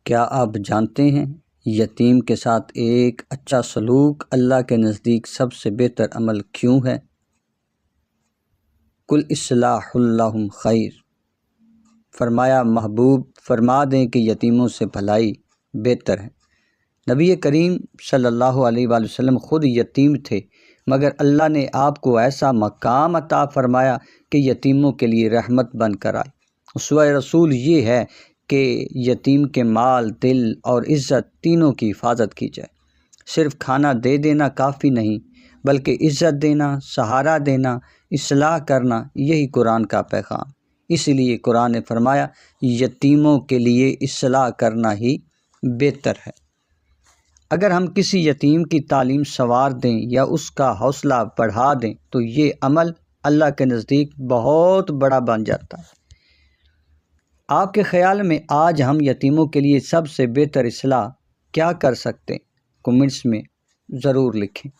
کیا آپ جانتے ہیں یتیم کے ساتھ ایک اچھا سلوک اللہ کے نزدیک سب سے بہتر عمل کیوں ہے؟ کل اصلاح لہم خیر، فرمایا محبوب فرما دیں کہ یتیموں سے بھلائی بہتر ہے۔ نبی کریم صلی اللہ علیہ وآلہ وسلم خود یتیم تھے، مگر اللہ نے آپ کو ایسا مقام عطا فرمایا کہ یتیموں کے لیے رحمت بن کر آئے۔ اسوہ رسول یہ ہے کہ یتیم کے مال، دل اور عزت تینوں کی حفاظت کی جائے۔ صرف کھانا دے دینا کافی نہیں، بلکہ عزت دینا، سہارا دینا، اصلاح کرنا، یہی قرآن کا پیغام۔ اس لیے قرآن نے فرمایا یتیموں کے لیے اصلاح کرنا ہی بہتر ہے۔ اگر ہم کسی یتیم کی تعلیم سنوار دیں یا اس کا حوصلہ بڑھا دیں تو یہ عمل اللہ کے نزدیک بہت بڑا بن جاتا ہے۔ آپ کے خیال میں آج ہم یتیموں کے لیے سب سے بہتر اصلاح کیا کر سکتے ہیں؟ کمنٹس میں ضرور لکھیں۔